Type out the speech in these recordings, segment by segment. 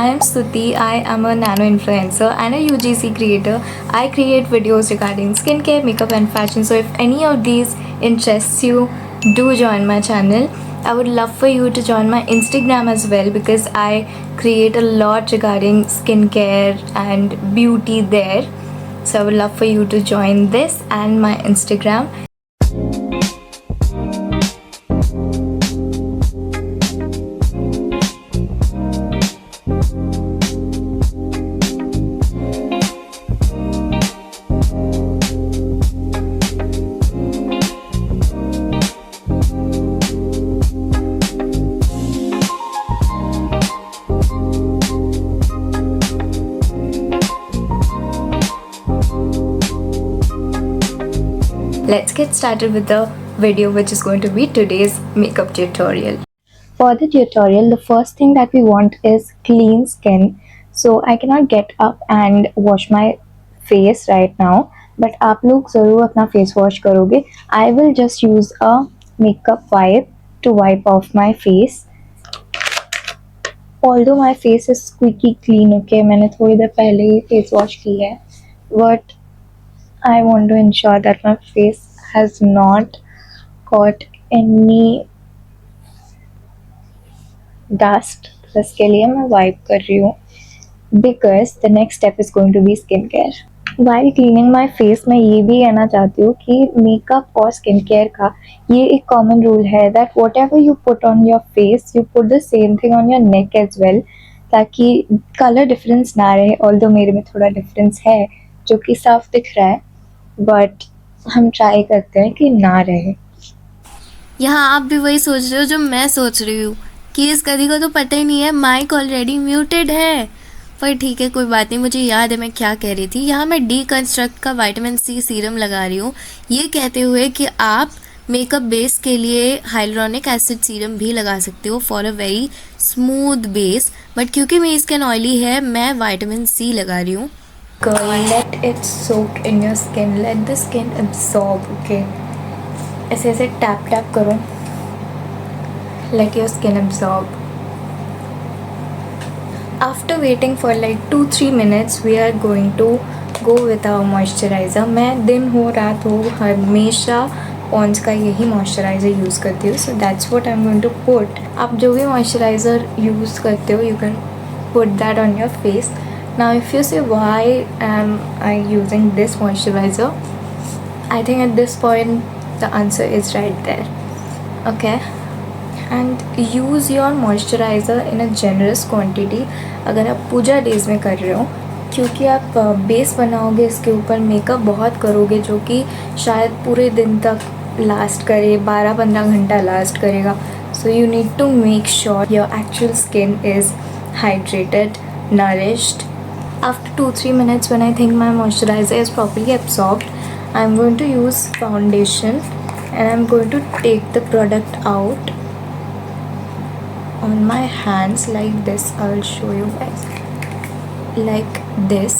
am Stuti. I am a nano influencer and a UGC creator. I create videos regarding skincare, makeup, and fashion. So, if any of these interests you, do join my channel. I would love for you to join my Instagram as well because I create a lot regarding skincare and beauty there. So, I would love for you to join this and my Instagram. Let's get started with the video, which is going to be today's makeup tutorial. For the tutorial, the first thing that we want is clean skin. So I cannot get up and wash my face right now, but आप लोग ज़रूर अपना face wash करोगे. I will just use a makeup wipe to wipe off my face. Although my face is squeaky clean, okay, मैंने थोड़ी देर पहले ही face wash की है, but I want to ensure that my face has not got any dust. तो इसके लिए मैं wipe कर रही हूँ because the next step is going to be skincare. While cleaning my face मैं ये भी कहना चाहती हूँ कि makeup और skincare का ये एक common rule है that whatever you put on your face, you put the same thing on your neck as well, ताकि color difference ना रहे. Although मेरे में थोड़ा difference है जो कि साफ दिख रहा है, बट हम ट्राई करते हैं कि ना रहे. यहाँ आप भी वही सोच रहे हो जो मैं सोच रही हूँ कि इस कदी को तो पता ही नहीं है माइक ऑलरेडी म्यूटेड है. पर ठीक है, कोई बात नहीं, मुझे याद है मैं क्या कह रही थी. यहाँ मैं डीकंस्ट्रक्ट का विटामिन सी सीरम लगा रही हूँ, ये कहते हुए कि आप मेकअप बेस के लिए हाइलुरोनिक एसिड सीरम भी लगा सकते हो for a very smooth base. But क्योंकि मेरी स्किन ऑयली है, मैं विटामिन सी लगा रही हूँ. Let it soak in your skin. Let the skin absorb. Okay. ऐसे ऐसे टैप टैप करो. Let your skin absorb. After waiting for like 2-3 minutes, we are going to go with our moisturizer. मैं दिन हो रात हो हमेशा पॉन्ड्स का यही मॉइस्चराइज़र यूज़ करती हूँ. So that's what I am going to put. आप जो भी मॉइस्चराइज़र यूज़ करते हो, you can put that on your face. Now if you say why am I using this moisturizer, I think at this point the answer is right there. Okay, and use your moisturizer in a generous quantity अगर आप पूजा days में कर रहे हो, क्योंकि आप base बनाओगे इसके ऊपर, मेकअप बहुत करोगे जो कि शायद पूरे दिन तक लास्ट करे, 12-15 घंटा लास्ट करेगा. So you need to make sure your actual skin is hydrated, nourished. After 2-3 minutes, when I think my moisturizer is properly absorbed, I'm going to use foundation and I'm going to take the product out on my hands like this. I'll show you guys like this.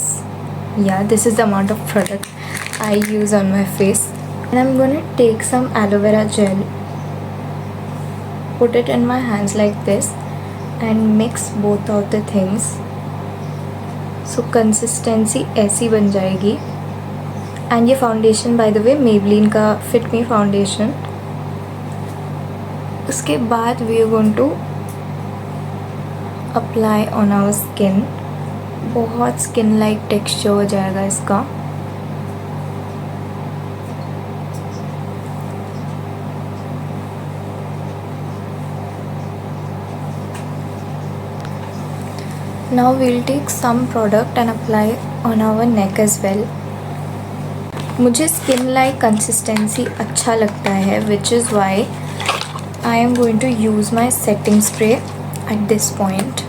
Yeah, this is the amount of product I use on my face. And I'm going to take some aloe vera gel, put it in my hands like this and mix both of the things. So consistency ऐसी बन जाएगी. And ये foundation by the way Maybelline का fit me foundation. उसके बाद we are going to apply on our skin. बहुत skin like texture हो जाएगा इसका. Now we'll take some product and apply on our neck as well. मुझे skin like consistency अच्छा लगता है, which is why I am going to use my setting spray at this point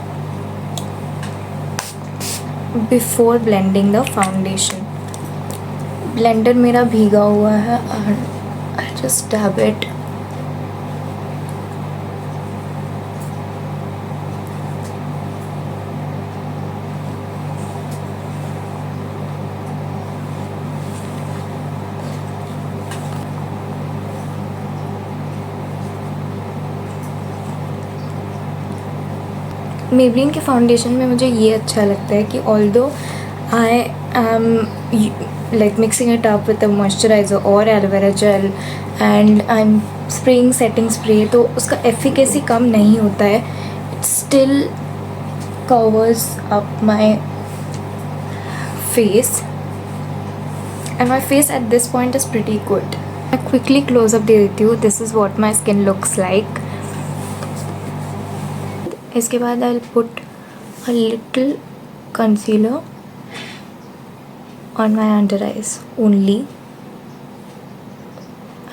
before blending the foundation. Blender मेरा भीगा हुआ है and I just dab it. Maybelline के foundation में मुझे ये अच्छा लगता है कि although I am like mixing it up with a moisturizer or aloe vera gel and I'm spraying setting spray, तो उसका efficacy कम नहीं होता है. It still covers up my face and my face at this point is pretty good. मैं quickly close up दे देती हूँ. This is what my skin looks like. इसके बाद I'll put a little concealer on my under eyes only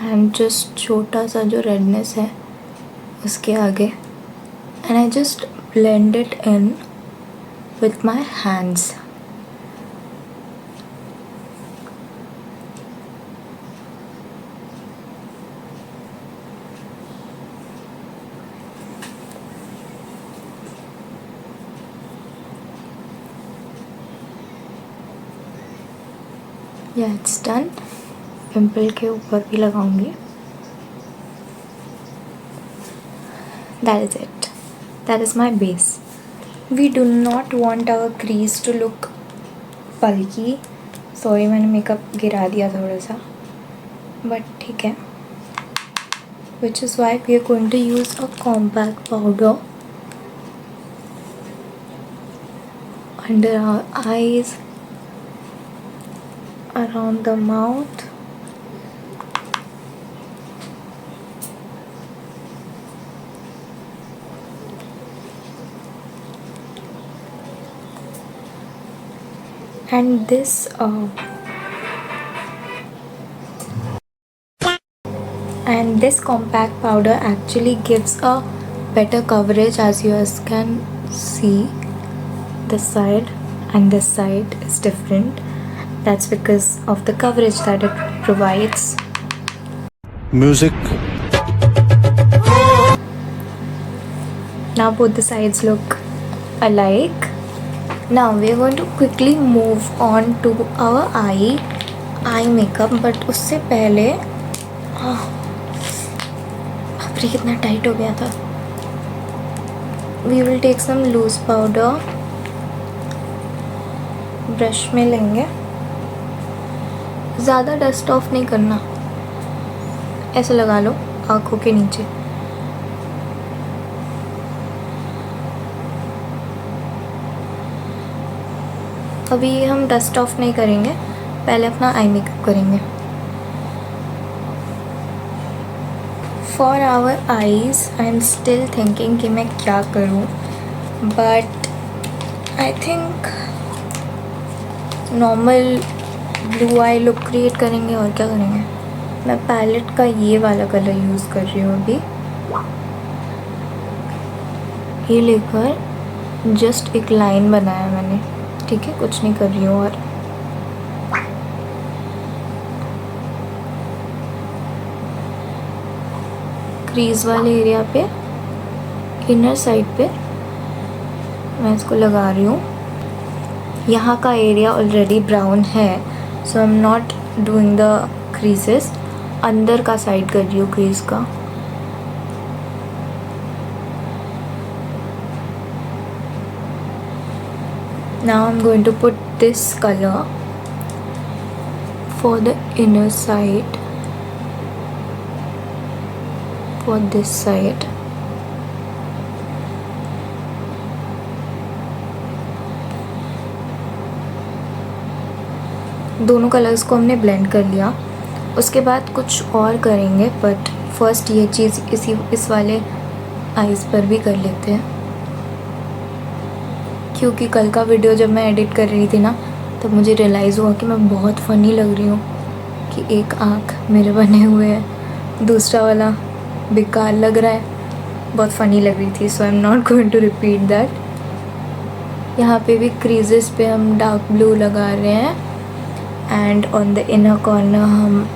and just छोटा सा जो redness है उसके आगे, and I just blend it in with my hands. Yeah, it's done. Pimple के ऊपर भी लगाऊंगी. That is it. That is my base. We do not want our crease to look bulky. Sorry, मैंने makeup गिरा दिया थोड़ा सा, but ठीक है. Which is why we are going to use a compact powder under our eyes, around the mouth, and this compact powder actually gives a better coverage. As you guys can see, this side and this side is different. That's because of the coverage that it provides. Music. Now both the sides look alike. Now we are going to quickly move on to our eye makeup, but उससे पहले बाप रे कितना tight हो गया था. We will take some loose powder. Brush में लेंगे. ज़्यादा डस्ट ऑफ नहीं करना, ऐसे लगा लो आँखों के नीचे. अभी हम डस्ट ऑफ नहीं करेंगे, पहले अपना आई मेकअप करेंगे. For our eyes I am still thinking कि मैं क्या करूँ, but I think normal blue eye look create करेंगे. और क्या करेंगे, मैं पैलेट का ये वाला कलर यूज़ कर रही हूँ अभी. ये लेकर जस्ट एक लाइन बनाया मैंने, ठीक है, कुछ नहीं कर रही हूँ. और क्रीज वाले एरिया पे, इनर साइड पे मैं इसको लगा रही हूँ. यहाँ का एरिया ऑलरेडी ब्राउन है, so I am not doing the creases. अंदर का साइड कर रही हूँ क्रीज का. Now I'm going to put this color for the inner side, for this side. दोनों कलर्स को हमने ब्लेंड कर लिया. उसके बाद कुछ और करेंगे, बट फर्स्ट ये चीज़ इस वाले आईज पर भी कर लेते हैं, क्योंकि कल का वीडियो जब मैं एडिट कर रही थी ना, तब मुझे रियलाइज़ हुआ कि मैं बहुत फ़नी लग रही हूँ, कि एक आँख मेरे बने हुए है, दूसरा वाला बेकार लग रहा है. बहुत फ़नी लग रही थी. So I am not going to repeat that. यहाँ पे भी क्रीजेस पे हम डार्क ब्लू लगा रहे हैं, and on the inner corner हम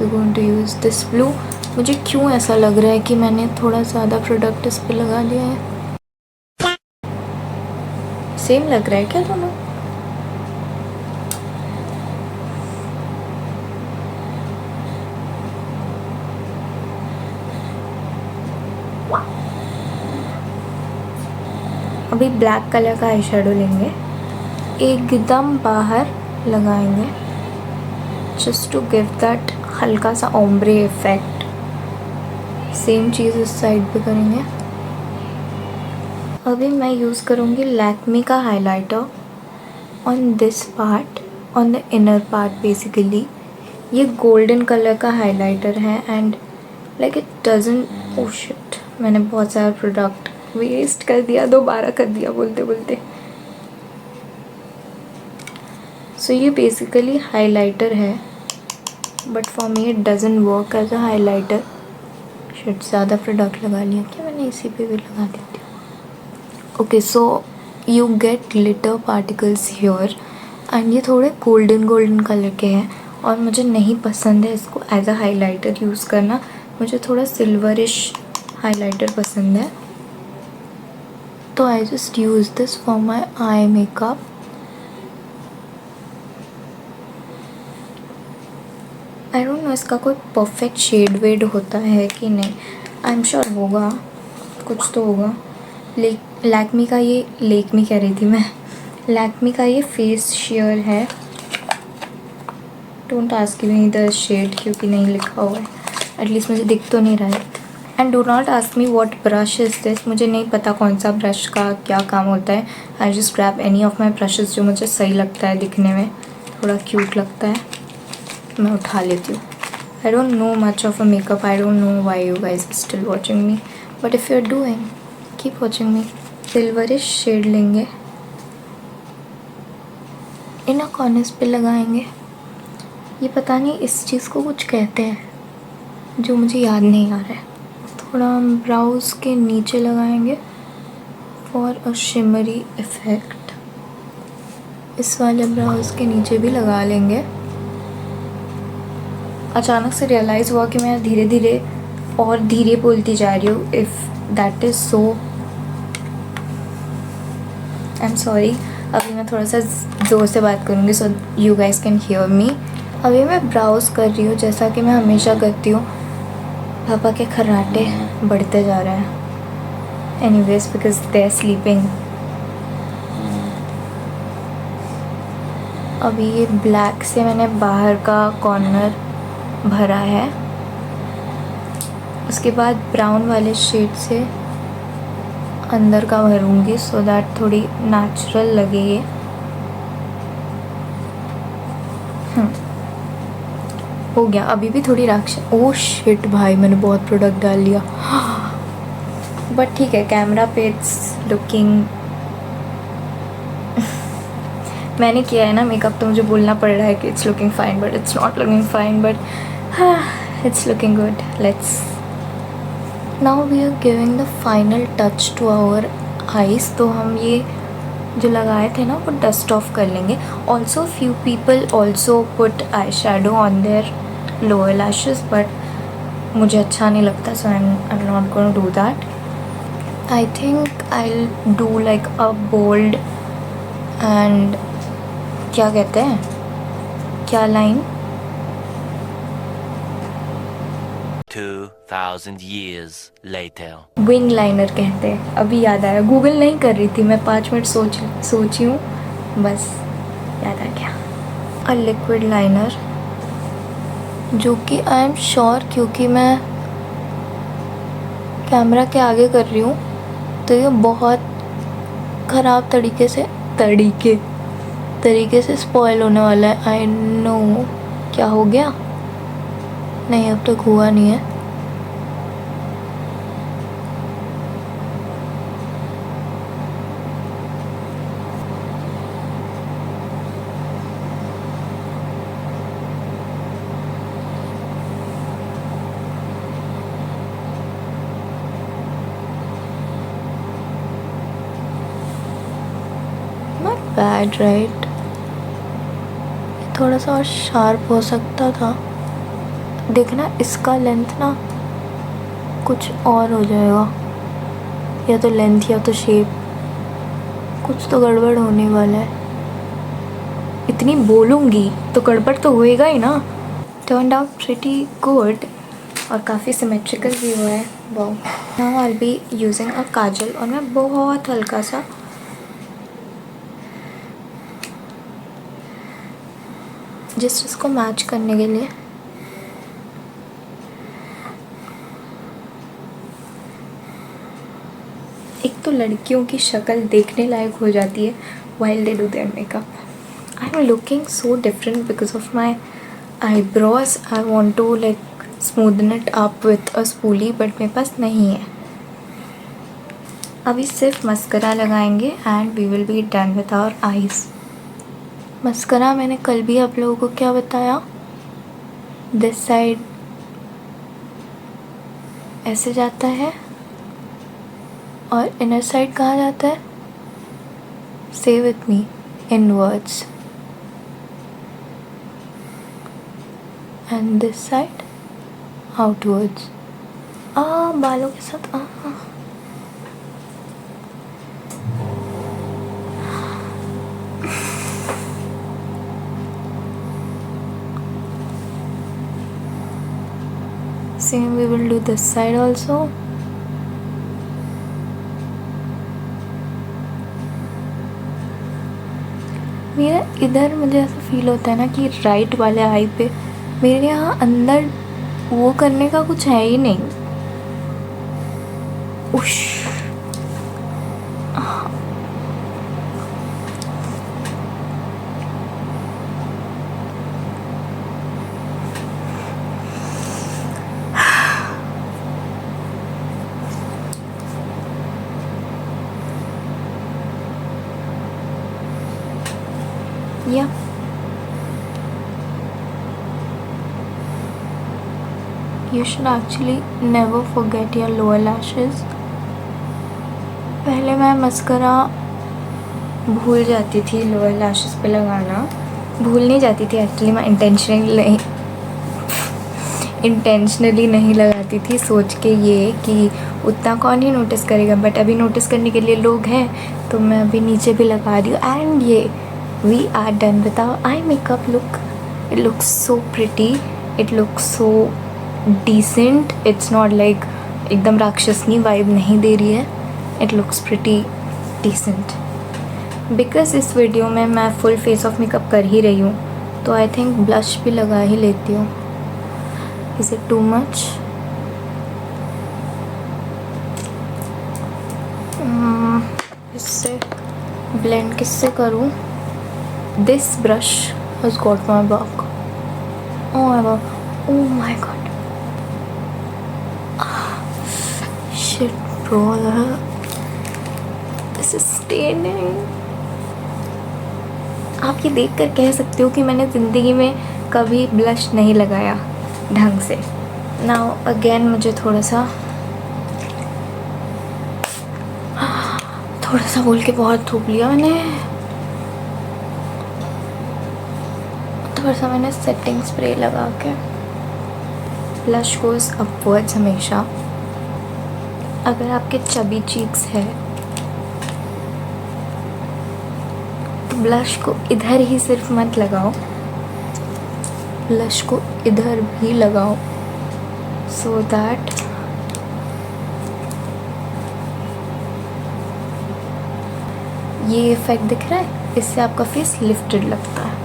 going to use this blue. मुझे क्यों ऐसा लग रहा है कि मैंने थोड़ा ज़्यादा प्रोडक्ट इस पे लगा दिया है. सेम लग रहा है क्या दोनों? अभी ब्लैक कलर का आई शेडो लेंगे, एकदम बाहर लगाएंगे जस्ट टू गिव दैट हल्का सा ओम्ब्रे इफेक्ट। सेम चीज़ इस साइड पे करेंगे। अभी मैं यूज़ करूँगी लैक्मी का highlighter on this part, on the inner part basically. ये गोल्डन कलर का हाइलाइटर है and like it doesn't, oh shit, मैंने बहुत सारा प्रोडक्ट वेस्ट कर दिया, दोबारा कर दिया बोलते बोलते। सो ये बेसिकली हाइलाइटर है but for me it doesn't work as a highlighter. Shit, ज़्यादा प्रोडक्ट लगा लिया क्या मैंने, इसी पे भी लगा देती हूँ। Okay, so you get glitter particles here and ये थोड़े गोल्डन गोल्डन कलर के हैं और मुझे नहीं पसंद है इसको एज अ हाइलाइटर यूज़ करना। मुझे थोड़ा सिल्वरिश हाइलाइटर पसंद है, तो I just use this for my eye makeup. I don't no इसका कोई परफेक्ट शेड वेड होता है कि नहीं, आई एम श्योर होगा, कुछ तो होगा। लैक्मी का ये, लेक्मी कह रही थी मैं, लैक्मी का ये फेस शेयर है। Don't ask me the shade क्योंकि नहीं लिखा हुआ है, एटलीस्ट मुझे दिख तो नहीं रहा है। And do not ask me what brush is this, मुझे नहीं पता कौन सा ब्रश का क्या काम होता है। I just grab any of my brushes जो मुझे सही लगता है, दिखने में थोड़ा क्यूट लगता है, मैं उठा लेती हूँ। I don't know much of a makeup, I don't know why you guys still watching me, but if you are doing keep watching me. Silverish shade लेंगे, इनर कॉर्नर्स पे लगाएंगे। ये पता नहीं इस चीज़ को कुछ कहते हैं जो मुझे याद नहीं आ रहा है। थोड़ा हम ब्राउज के नीचे लगाएंगे फॉर अ शिमरी इफ़ेक्ट। इस वाले ब्राउज के नीचे भी लगा लेंगे। अचानक से रियलाइज़ हुआ कि मैं धीरे धीरे और धीरे बोलती जा रही हूँ। If that is so, I am sorry. अभी मैं थोड़ा सा ज़ोर से बात करूँगी so you guys can hear me. अभी मैं ब्राउज़ कर रही हूँ जैसा कि मैं हमेशा करती हूँ। पापा के खर्राटे बढ़ते जा रहे हैं, anyways because they are sleeping. अभी ये ब्लैक से मैंने बाहर का कॉर्नर भरा है, उसके बाद ब्राउन वाले शेड से अंदर का भरूंगी सो दैट थोड़ी नेचुरल लगे ये। हो गया। अभी भी थोड़ी राक्षस, ओह शिट भाई, मैंने बहुत प्रोडक्ट डाल लिया, बट ठीक है, कैमरा पे इट्स लुकिंग मैंने किया है ना मेकअप, तो मुझे बोलना पड़ रहा है कि it's looking fine, but it's not looking fine, but it's looking good. Let's now we are giving the final touch to our eyes. तो हम ये जो लगाए थे ना वो डस्ट ऑफ कर लेंगे। Also few people also put eye shadow on their lower lashes, but मुझे अच्छा नहीं लगता, so I am not going to do that. I think I will do like a bold and क्या कहते हैं, क्या line, 2000 years later. Wing liner कहते हैं। अभी याद आया, गूगल नहीं कर रही थी मैं, 5 मिनट सोची हूँ, बस याद आ गया। अ लिक्विड लाइनर, जो कि आई एम श्योर क्योंकि मैं कैमरा के आगे कर रही हूँ तो ये बहुत ख़राब तरीके से स्पॉइल होने वाला है। आई नो, क्या हो गया, नहीं अब तक हुआ नहीं है। नॉट बैड राइट, थोड़ा सा और शार्प हो सकता था। देखना इसका लेंथ ना कुछ और हो जाएगा, या तो लेंथ या तो शेप, कुछ तो गड़बड़ होने वाला है। इतनी बोलूँगी तो गड़बड़ तो होएगा ही ना। टर्न्ड आउट प्रिटी गुड और काफ़ी सिमेट्रिकल भी हुआ है। Wow. Now I will be using a kajal और मैं बहुत हल्का सा जस्ट इसको मैच करने के लिए एक तो लड़कियों की शक्ल देखने लायक हो जाती है while they do their makeup. I'm looking so different because of my eyebrows. I want to like smoothen it up with a spoolie but मेरे पास नहीं है. अभी सिर्फ मस्करा लगाएंगे and we will be done with our eyes. Mascara मैंने कल भी आप लोगों को क्या बताया, this side ऐसे जाता है और इनर साइड कहाँ जाता है, say with me, inwards, and this side outwards. बालों के साथ same we will do this side also. मेरा इधर मुझे ऐसा फील होता है ना कि राइट वाले आई पे मेरे यहाँ अंदर वो करने का कुछ है ही नहीं. उश या you should actually never forget your lower lashes. पहले मैं मस्करा भूल जाती थी लोअर लैशेस पे लगाना. भूल नहीं जाती थी एक्चुअली, मैं इंटेंशनली नहीं लगाती थी, सोच के ये कि उतना कौन ही नोटिस करेगा. बट अभी नोटिस करने के लिए लोग हैं तो मैं अभी नीचे भी लगा रही हूँ. एंड ये we are done with our eye makeup look. It looks so pretty, it looks so decent. It's not like एकदम राक्षसनी वाइब नहीं दे रही है. It looks pretty decent. Because इस वीडियो में मैं फुल फेस ऑफ मेकअप कर ही रही हूँ तो आई थिंक ब्लश भी लगा ही लेती हूँ. Is it too much? इससे ब्लेंड किससे करूँ? This brush has got my back. Oh my god. Shit bro, this is staining. आप ये देख कर कह सकते हो कि मैंने ज़िंदगी में कभी ब्लश नहीं लगाया ढंग से. नाउ अगेन मुझे थोड़ा सा बोल के बहुत थूक लिया मैंने. थोड़ा सा मैंने सेटिंग स्प्रे लगा के. ब्लश गोज़ अपवर्ड्स हमेशा. अगर आपके चबी चीक्स है तो ब्लश को इधर ही सिर्फ मत लगाओ, ब्लश को इधर भी लगाओ सो दैट ये इफेक्ट दिख रहा है, इससे आपका फेस लिफ्टेड लगता है.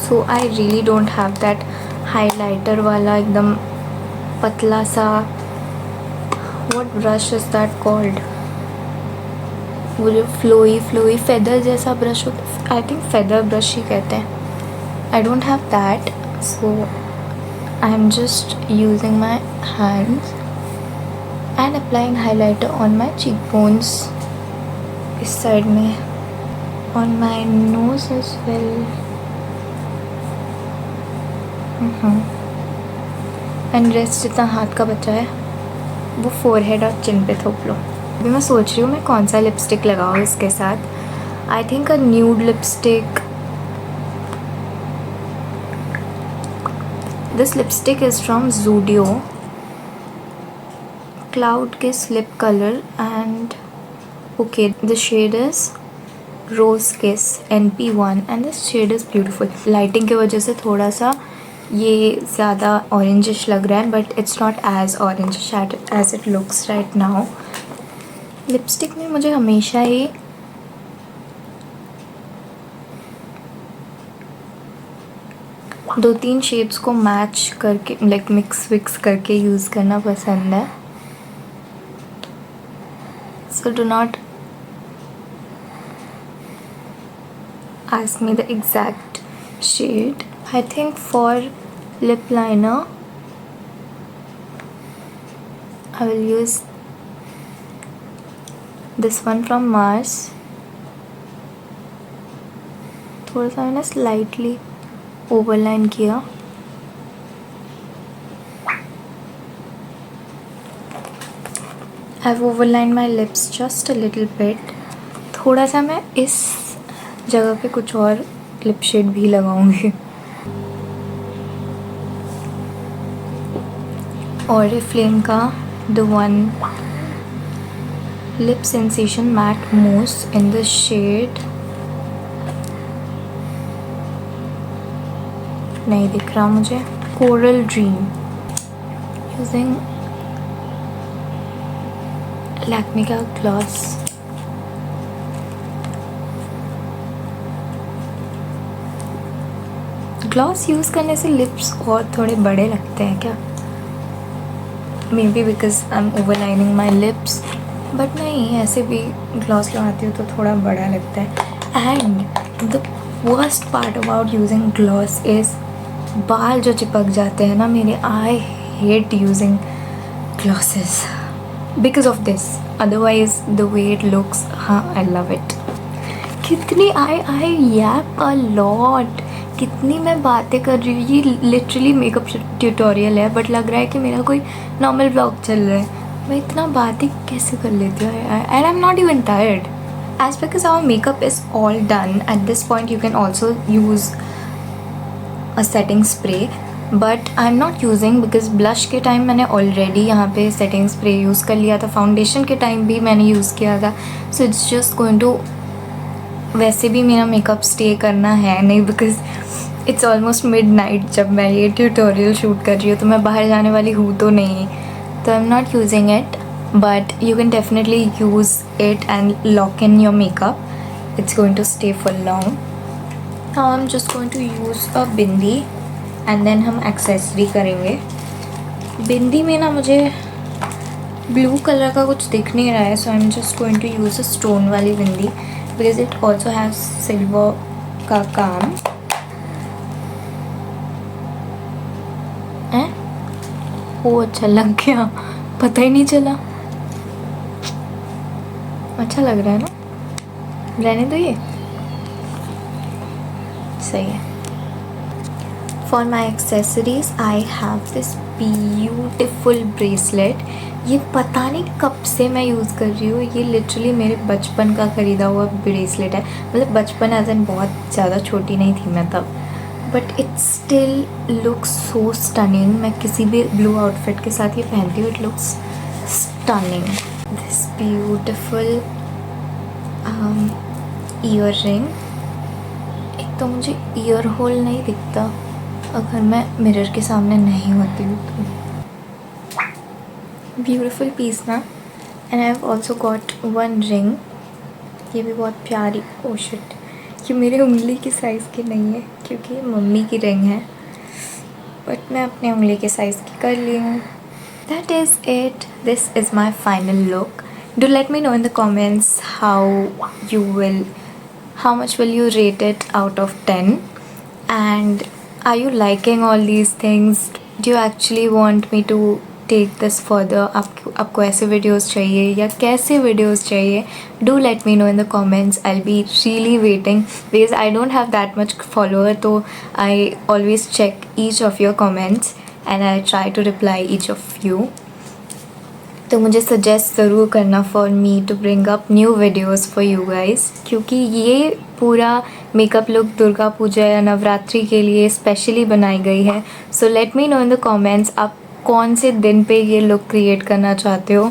So I really don't have that highlighter वाला एकदम पतला सा, what brush is that called, वो जो फ्लोई फेदर जैसा ब्रश होता है. आई थिंक फेदर ब्रश ही कहते हैं. I don't have that, so I am just using my hands and applying highlighter on my cheek bones, इस साइड में, on my nose as well. And rest जितना हाथ का बचा है वो फोरहेड और चिन पे थोप लो. अभी मैं सोच रही हूँ मैं कौन सा लिपस्टिक लगाऊँ इसके साथ. I think a nude lipstick. This lipstick is from Zudio, Cloud Kiss Lip Color, and okay, the shade is Rose Kiss NP1 and this shade is beautiful. Lighting की वजह से थोड़ा सा ये ज़्यादा ऑरेंजिश लग रहा है but it's not as orangish as it looks right now. Lipstick में मुझे हमेशा ही दो तीन शेड्स को मैच करके लाइक मिक्स विक्स करके यूज़ करना पसंद है। So do not ask me the exact shade. I think for lip liner I will use this one from Mars. थोड़ा सा मैंने slightly overline किया। I've overlined my lips just a little bit. थोड़ा सा मैं इस जगह पे कुछ और लिप शेड भी लगाऊंगी। और फ्लेम का the one lip sensation matte mousse in the shade, नहीं दिख रहा मुझे, कोरल ड्रीम, यूजिंग लैक्मे का ग्लॉस। ग्लॉस यूज़ करने से लिप्स और थोड़े बड़े लगते हैं क्या? Maybe because I am overlining my lips, but नहीं, ऐसे भी ग्लॉस लगाती हूँ तो थोड़ा बड़ा लगता है। And the worst part about using gloss is बाल जो चिपक जाते हैं ना मेरे। I hate using glosses because of this, otherwise the way it looks, हाँ आई लव इट। कितनी आई यैप अ लॉट, कितनी मैं बातें कर रही हूँ। ये लिटरली मेकअप ट्यूटोरियल है बट लग रहा है कि मेरा कोई नॉर्मल ब्लॉग चल रहा है। मैं इतना बातें कैसे कर लेती हूँ and I am not even tired as because our makeup is all done at this point. You can also use a setting spray but I am not using because blush के टाइम मैंने already यहाँ पे setting spray use कर लिया था, foundation के time भी मैंने यूज़ किया था। So it's just going to, वैसे भी मेरा मेकअप स्टे करना है नहीं बिकॉज इट्स ऑलमोस्ट मिडनाइट जब मैं ये ट्यूटोरियल शूट कर रही हूँ, तो मैं बाहर जाने वाली हूँ तो नहीं, तो I am not using it. But you can definitely use it and lock in your makeup, it's going to stay for long. Now I am just going to use a bindi and then हम accessory करेंगे। बिंदी में ना मुझे blue colour का कुछ दिख नहीं रहा है, so I am just going to use a stone वाली bindi because it also has silver का काम। वो अच्छा लग गया, पता ही नहीं चला। अच्छा लग रहा है ना, रहने दो, ये सही है। For my accessories I have this beautiful bracelet. ये पता नहीं कब से मैं यूज़ कर रही हूँ, ये लिटरली मेरे बचपन का ख़रीदा हुआ ब्रेसलेट है। मतलब बचपन एज एन बहुत ज़्यादा छोटी नहीं थी मैं तब, but it still looks so stunning. मैं किसी भी ब्लू आउटफिट के साथ ये पहनती हूँ, it looks stunning. This beautiful ear ring. एक तो मुझे ईयर होल नहीं दिखता अगर मैं मिरर के सामने नहीं होती हूँ तो। ब्यूटिफुल पीस ना। And I have also got one ring, ये भी बहुत प्यारी। ओ शिट, ये मेरे उंगली की साइज़ की नहीं है क्योंकि ये मम्मी की रिंग है, बट मैं अपने उंगली के साइज़ की कर ली हूँ। That is it, this is my final look. Do let me know in the comments how much will you rate it out of 10, and are you liking all these things? Do you actually want me to take this further? आपको ऐसे videos चाहिए या कैसे videos चाहिए? Do let me know in the comments. I'll be really waiting because I don't have that much follower, so I always check each of your comments and I try to reply each of you. तो मुझे suggest ज़रूर करना for me to bring up new videos for you guys, क्योंकि ये पूरा makeup look Durga Puja या नवरात्रि के लिए स्पेशली बनाई गई है। So let me know in the comments आप कौन से दिन पे ये लुक क्रिएट करना चाहते हो।